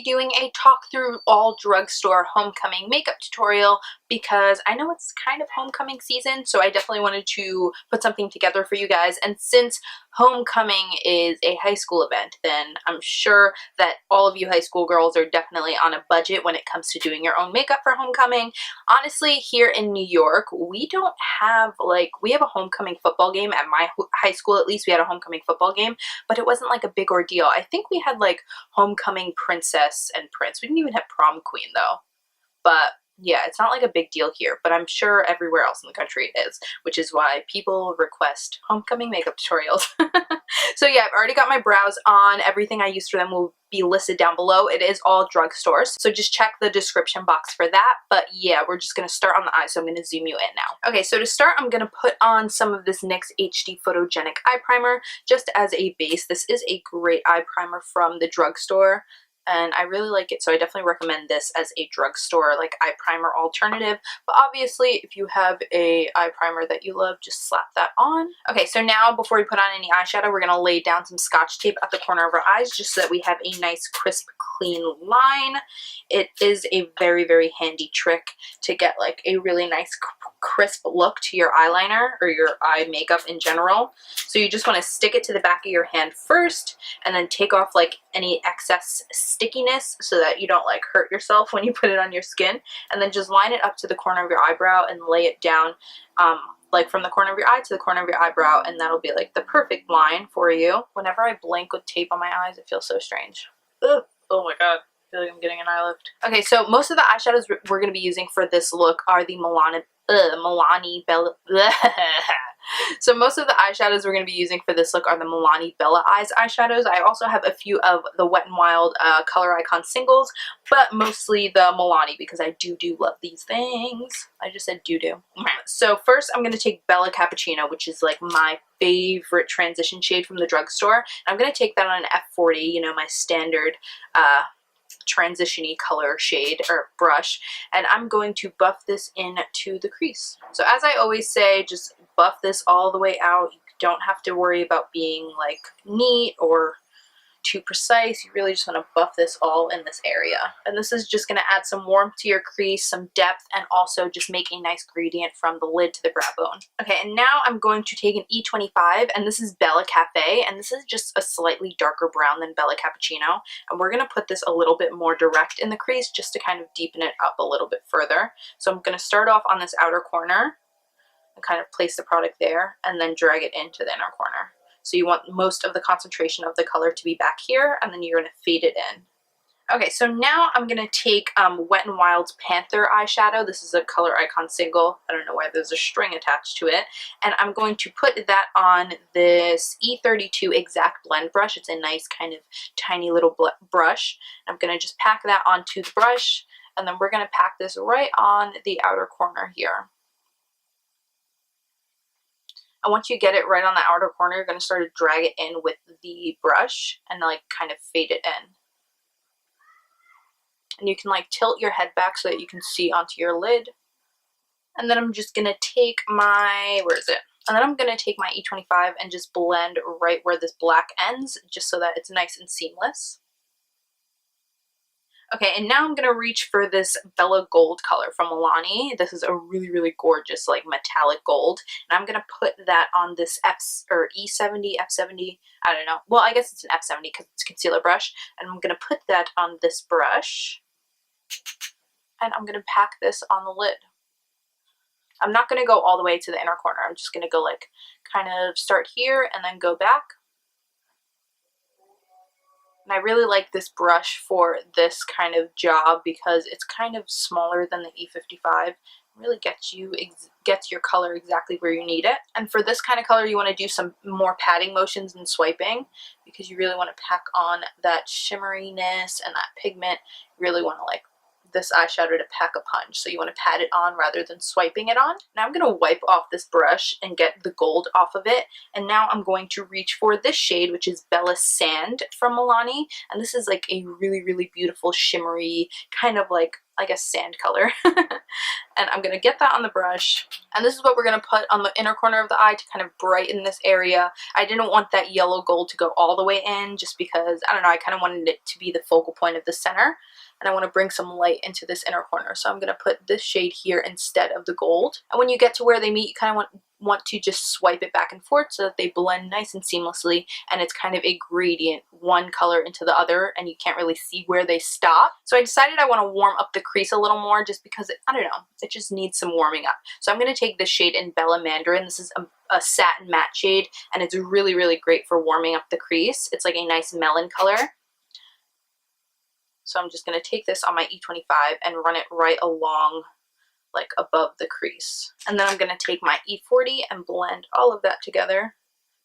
be doing a talk through all drugstore homecoming makeup tutorial because I know it's kind of homecoming season, so I definitely wanted to put something together for you guys. And since homecoming is a high school event, then I'm sure that all of you high school girls are definitely on a budget when it comes to doing your own makeup for homecoming. Honestly, here in New York, we don't have, like, we have a homecoming football game at my high school. At least we had a homecoming football game, but it wasn't like a big ordeal. I think we had like homecoming princess and prince. We didn't even have prom queen though. But yeah, it's not like a big deal here, but I'm sure everywhere else in the country it is, which is why people request homecoming makeup tutorials. So yeah, I've already got my brows on. Everything I use for them will be listed down below. It is all drugstores, so just check the description box for that. But yeah, we're just going to start on the eyes, so I'm going to zoom you in now. Okay, so to start, I'm going to put on some of this NYX HD Photogenic eye primer just as a base. This is a great eye primer from the drugstore, and I really like it, so I definitely recommend this as a drugstore like eye primer alternative. But obviously, if you have a eye primer that you love, just slap that on. Okay, so now before we put on any eyeshadow, we're going to lay down some Scotch tape at the corner of our eyes just so that we have a nice crisp clean line. It is a very, very handy trick to get like a really nice crisp look to your eyeliner or your eye makeup in general. So you just want to stick it to the back of your hand first and then take off like any excess stickiness so that you don't like hurt yourself when you put it on your skin, and then just line it up to the corner of your eyebrow and lay it down like from the corner of your eye to the corner of your eyebrow, and that'll be like the perfect line for you. Whenever I blink with tape on my eyes, it feels so strange. Ugh. Oh my god. I feel like I'm getting an eye lift. Okay, so most of the eyeshadows we're going to be using for this look are the Milani Bella. So most of the eyeshadows we're going to be using for this look are the Milani Bella Eyes eyeshadows. I also have a few of the Wet n Wild Color Icon singles, but mostly the Milani because I do love these things. I just said do. So first I'm going to take Bella Cappuccino, which is like my favorite transition shade from the drugstore. I'm going to take that on an F40, you know, my standard transition-y color shade or brush, and I'm going to buff this into the crease. So as I always say, just buff this all the way out. You don't have to worry about being like neat or too precise. You really just want to buff this all in this area. And this is just going to add some warmth to your crease, some depth, and also just make a nice gradient from the lid to the brow bone. Okay, and now I'm going to take an E25, and this is Bella Cafe, and this is just a slightly darker brown than Bella Cappuccino. And we're going to put this a little bit more direct in the crease just to kind of deepen it up a little bit further. So I'm going to start off on this outer corner and kind of place the product there, and then drag it into the inner corner. So you want most of the concentration of the color to be back here, and then you're going to fade it in. Okay, so now I'm going to take Wet n Wild's Panther eyeshadow. This is a Color Icon single. I don't know why there's a string attached to it. And I'm going to put that on this E32 Exact Blend brush. It's a nice kind of tiny little brush. I'm going to just pack that onto the brush, and then we're going to pack this right on the outer corner here. And once you get it right on the outer corner, you're going to start to drag it in with the brush and like kind of fade it in. And you can like tilt your head back so that you can see onto your lid. And then I'm just going to take my, where is it? And then I'm going to take my E25 and just blend right where this black ends, just so that it's nice and seamless. Okay, and now I'm going to reach for this Bella Gold color from Milani. This is a really, really gorgeous, like, metallic gold. And I'm going to put that on this E70, F70, I don't know. Well, I guess it's an F70 because it's a concealer brush. And I'm going to put that on this brush. And I'm going to pack this on the lid. I'm not going to go all the way to the inner corner. I'm just going to go, like, kind of start here and then go back. And I really like this brush for this kind of job because it's kind of smaller than the E55. It really gets your color exactly where you need it. And for this kind of color, you want to do some more patting motions and swiping because you really want to pack on that shimmeriness and that pigment. You really want to like this eyeshadow to pack a punch, so you want to pat it on rather than swiping it on. Now I'm going to wipe off this brush and get the gold off of it, and now I'm going to reach for this shade, which is Bella Sand from Milani, and this is like a really, really beautiful shimmery kind of like a sand color. And I'm going to get that on the brush, and this is what we're going to put on the inner corner of the eye to kind of brighten this area. I didn't want that yellow gold to go all the way in just because, I don't know, I kind of wanted it to be the focal point of the center, and I want to bring some light into this inner corner. So I'm going to put this shade here instead of the gold. And when you get to where they meet, you kind of want to just swipe it back and forth so that they blend nice and seamlessly, and it's kind of a gradient, one color into the other, and you can't really see where they stop. So I decided I want to warm up the crease a little more just because I don't know, it just needs some warming up. So I'm going to take this shade in Bella Mandarin. This is a satin matte shade, and it's really, really great for warming up the crease. It's like a nice melon color. So I'm just going to take this on my E25 and run it right along, like above the crease. And then I'm going to take my E40 and blend all of that together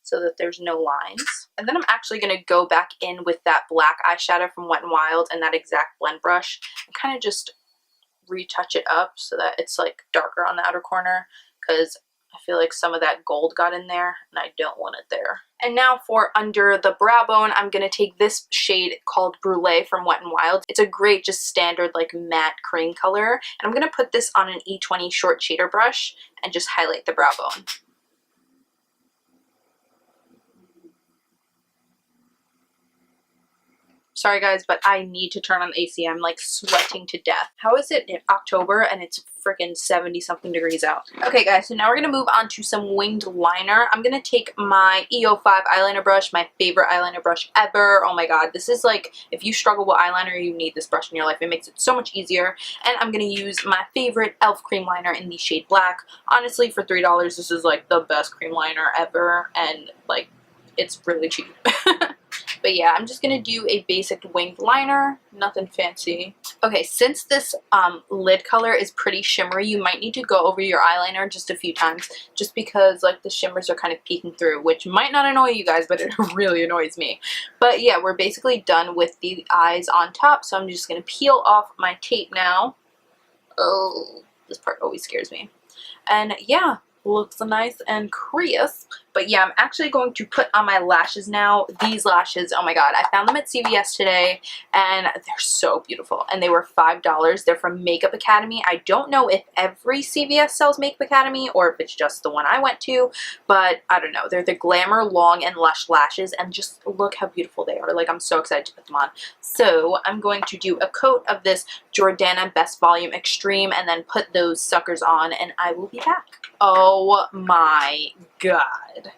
so that there's no lines. And then I'm actually going to go back in with that black eyeshadow from Wet n Wild and that exact blend brush and kind of just retouch it up so that it's like darker on the outer corner, because I feel like some of that gold got in there and I don't want it there. And now for under the brow bone, I'm going to take this shade called Brulee from Wet n Wild. It's a great, just standard like matte cream color. And I'm going to put this on an E20 short shader brush and just highlight the brow bone. Sorry guys, but I need to turn on the AC. I'm like sweating to death. How is it in October and it's freaking 70 something degrees out? Okay guys, so now we're going to move on to some winged liner. I'm going to take my EO5 eyeliner brush, my favorite eyeliner brush ever. Oh my god, this is like, if you struggle with eyeliner, you need this brush in your life. It makes it so much easier. And I'm going to use my favorite e.l.f. cream liner in the shade Black. Honestly, for $3, this is like the best cream liner ever, and like, it's really cheap. But yeah, I'm just going to do a basic winged liner, nothing fancy. Okay, since this lid color is pretty shimmery, you might need to go over your eyeliner just a few times, just because like the shimmers are kind of peeking through, which might not annoy you guys, but it really annoys me. But yeah, we're basically done with the eyes on top, so I'm just going to peel off my tape now. Oh, this part always scares me. And yeah, looks nice and crisp. But yeah, I'm actually going to put on my lashes now. These lashes, oh my god, I found them at CVS today and they're so beautiful, and they were $5. They're from Makeup Academy. I don't know if every CVS sells Makeup Academy or if it's just the one I went to, but I don't know. They're the Glamour Long and Lush lashes, and just look how beautiful they are. Like, I'm so excited to put them on. So I'm going to do a coat of this Jordana Best Volume Extreme and then put those suckers on, and I will be back. Oh my god.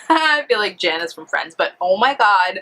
I feel like Janice from Friends, but oh my god.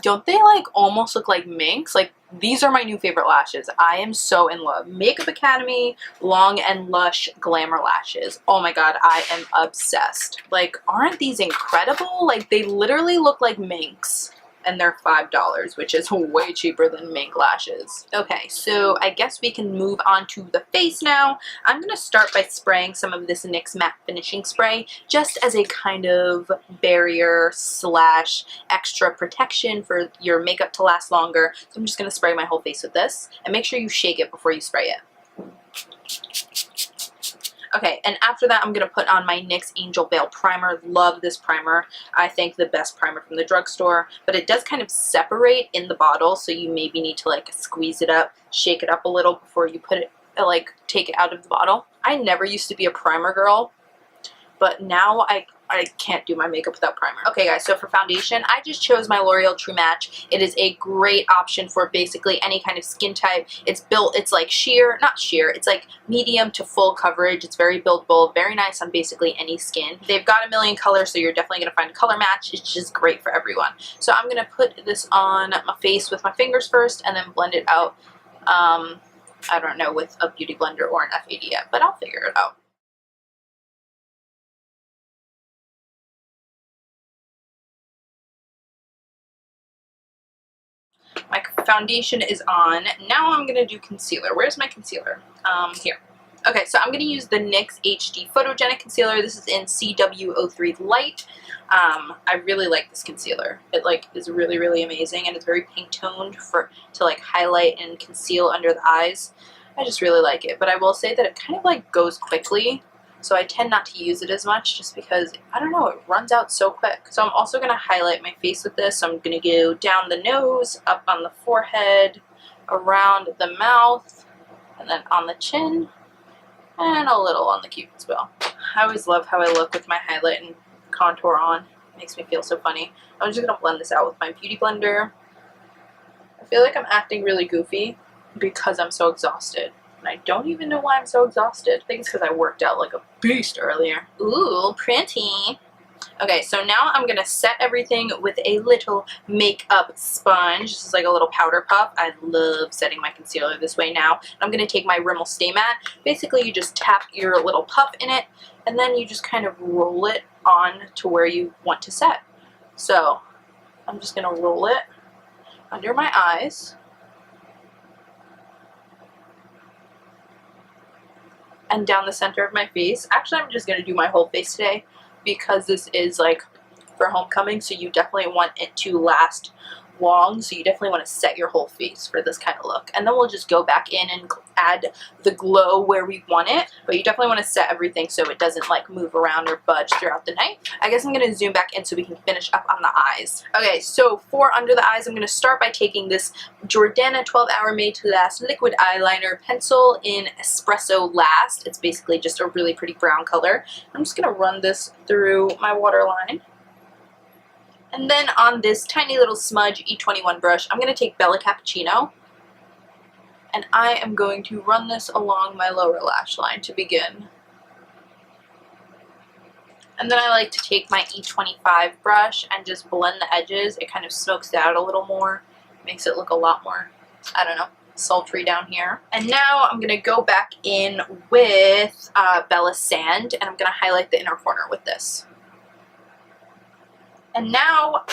Don't they like almost look like minks? Like, these are my new favorite lashes. I am so in love. Makeup Academy Long and Lush Glamour lashes. Oh my god, I am obsessed. Like, aren't these incredible? Like, they literally look like minks. And they're $5, which is way cheaper than mink lashes. Okay, so I guess we can move on to the face now. I'm going to start by spraying some of this NYX Matte Finishing Spray, just as a kind of barrier slash extra protection for your makeup to last longer. So I'm just going to spray my whole face with this, and make sure you shake it before you spray it. Okay, and after that, I'm going to put on my NYX Angel Veil Primer. Love this primer. I think the best primer from the drugstore, but it does kind of separate in the bottle, so you maybe need to like squeeze it up, shake it up a little before you put it, like take it out of the bottle. I never used to be a primer girl, but now I can't do my makeup without primer. Okay guys, so for foundation, I just chose my L'Oreal True Match. It is a great option for basically any kind of skin type. It's like sheer, not sheer, it's like medium to full coverage. It's very buildable, very nice on basically any skin. They've got a million colors, so you're definitely going to find a color match. It's just great for everyone. So I'm going to put this on my face with my fingers first and then blend it out. I don't know, with a beauty blender or an F80 yet, but I'll figure it out. My foundation is on. Now I'm going to do concealer. Where's my concealer? Here. Okay, so I'm going to use the NYX HD Photogenic Concealer. This is in CW03 Light. I really like this concealer. It like is really, really amazing, and it's very pink toned to like highlight and conceal under the eyes. I just really like it, but I will say that it kind of like goes quickly, so I tend not to use it as much just because, I don't know, it runs out so quick. So I'm also going to highlight my face with this. So I'm going to go down the nose, up on the forehead, around the mouth, and then on the chin, and a little on the cupid's bow. I always love how I look with my highlight and contour on. It makes me feel so funny. I'm just going to blend this out with my beauty blender. I feel like I'm acting really goofy because I'm so exhausted. And I don't even know why I'm so exhausted. I think it's because I worked out like a beast earlier. Ooh, pretty. Okay, so now I'm going to set everything with a little makeup sponge. This is like a little powder puff. I love setting my concealer this way now. I'm going to take my Rimmel Stay Matte. Basically, you just tap your little puff in it, and then you just kind of roll it on to where you want to set. So I'm just going to roll it under my eyes. And down the center of my face. Actually, I'm just going to do my whole face today because this is like for homecoming, so you definitely want it to last long, so you definitely want to set your whole face for this kind of look. And then we'll just go back in and add the glow where we want it, but you definitely want to set everything so it doesn't like move around or budge throughout the night. I guess I'm going to zoom back in so we can finish up on the eyes. Okay, so for under the eyes, I'm going to start by taking this Jordana 12-Hour Made to Last liquid eyeliner pencil in Espresso Last. It's basically just a really pretty brown color. I'm just going to run this through my waterline. And then on this tiny little smudge E21 brush, I'm going to take Bella Cappuccino, and I am going to run this along my lower lash line to begin. And then I like to take my E25 brush and just blend the edges. It kind of smokes it out a little more, makes it look a lot more, I don't know, sultry down here. And now I'm going to go back in with Bella Sand, and I'm going to highlight the inner corner with this. And now,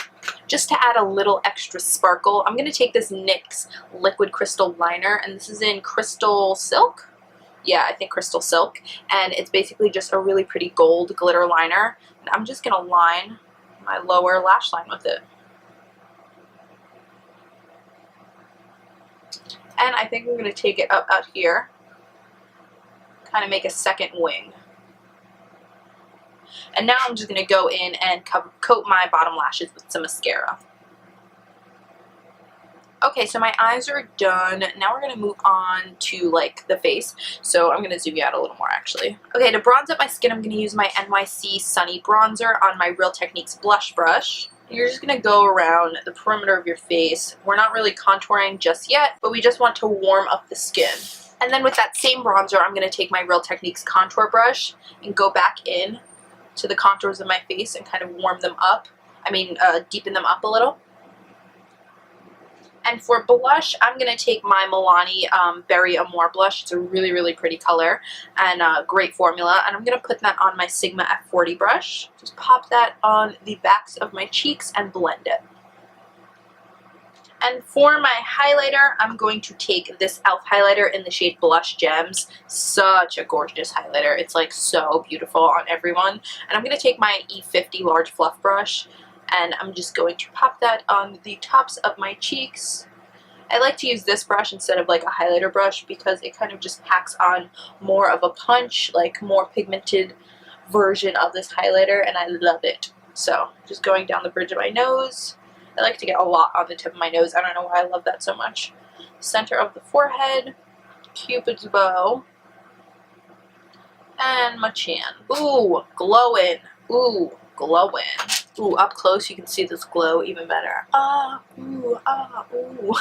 just to add a little extra sparkle, I'm going to take this NYX Liquid Crystal Liner, and this is in Crystal Silk. Yeah, I think Crystal Silk. And it's basically just a really pretty gold glitter liner. And I'm just going to line my lower lash line with it. And I think I'm going to take it up out here, kind of make a second wing. And now I'm just going to go in and coat my bottom lashes with some mascara. Okay, so my eyes are done. Now we're going to move on to like the face. So I'm going to zoom you out a little more actually. Okay, to bronze up my skin, I'm going to use my NYC Sunny Bronzer on my Real Techniques blush brush. You're just going to go around the perimeter of your face. We're not really contouring just yet, but we just want to warm up the skin. And then with that same bronzer, I'm going to take my Real Techniques contour brush and go back in to the contours of my face and kind of warm them up. Deepen them up a little. And for blush, I'm going to take my Milani Berry Amoure blush. It's a really, really pretty color and a great formula. And I'm going to put that on my Sigma F40 brush. Just pop that on the backs of my cheeks and blend it. And for my highlighter, I'm going to take this e.l.f. highlighter in the shade Blush Gems. Such a gorgeous highlighter. It's like so beautiful on everyone. And I'm going to take my E50 large fluff brush, and I'm just going to pop that on the tops of my cheeks. I like to use this brush instead of like a highlighter brush because it kind of just packs on more of a punch, like more pigmented version of this highlighter, and I love it. So just going down the bridge of my nose. I like to get a lot on the tip of my nose. I don't know why I love that so much. Center of the forehead, Cupid's bow, and my chin. Ooh, glowing. Ooh, glowing. Ooh, up close you can see this glow even better. Ah, ooh, ah, ooh.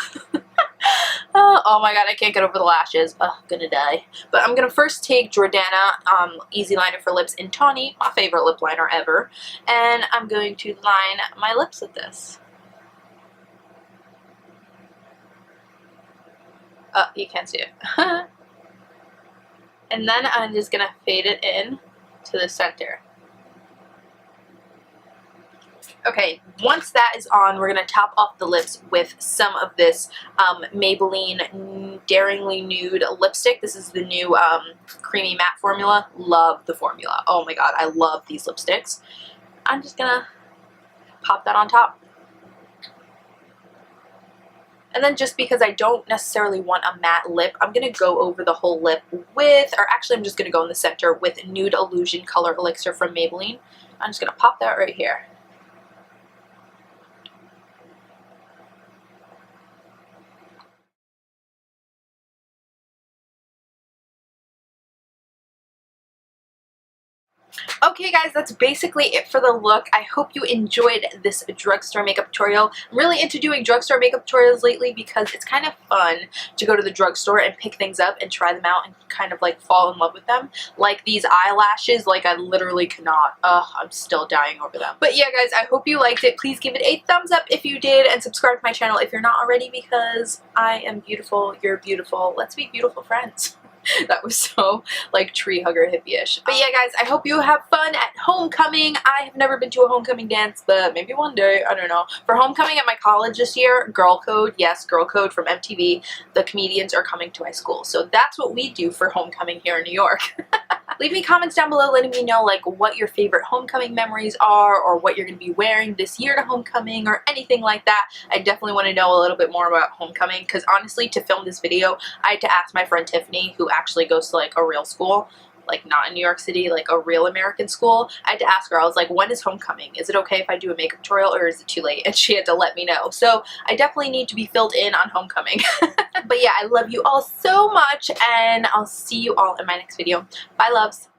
Oh my god, I can't get over the lashes. Oh, gonna die. But I'm gonna first take Jordana Easy Liner for Lips in Tawny, my favorite lip liner ever. And I'm going to line my lips with this. Oh, you can't see it. And then I'm just going to fade it in to the center. Okay, once that is on, we're going to top off the lips with some of this Maybelline Daringly Nude lipstick. This is the new creamy matte formula. Love the formula. Oh my god, I love these lipsticks. I'm just gonna pop that on top. And then just because I don't necessarily want a matte lip, I'm going to go over the whole lip with, or actually I'm just going to go in the center with Nude Illusion Color Elixir from Maybelline. I'm just going to pop that right here. Okay guys, that's basically it for the look. I hope you enjoyed this drugstore makeup tutorial. I'm really into doing drugstore makeup tutorials lately because it's kind of fun to go to the drugstore and pick things up and try them out and kind of like fall in love with them. Like these eyelashes, like I literally cannot. I'm still dying over them. But yeah guys, I hope you liked it. Please give it a thumbs up if you did and subscribe to my channel if you're not already because I am beautiful, you're beautiful. Let's be beautiful friends. That was so like tree hugger hippie-ish. But yeah guys, I hope you have fun at homecoming. I have never been to a homecoming dance, but maybe one day, I don't know. For homecoming at my college this year, Girl Code, yes, Girl Code from MTV, the comedians are coming to my school. So that's what we do for homecoming here in New York. Leave me comments down below letting me know like what your favorite homecoming memories are or what you're going to be wearing this year to homecoming or anything like that. I definitely want to know a little bit more about homecoming because honestly to film this video I had to ask my friend Tiffany, who actually goes to like a real school, like not in New York City, like a real American school. I had to ask her, I was like, when is homecoming? Is it okay if I do a makeup tutorial or is it too late? And she had to let me know. So I definitely need to be filled in on homecoming. But yeah, I love you all so much and I'll see you all in my next video. Bye loves.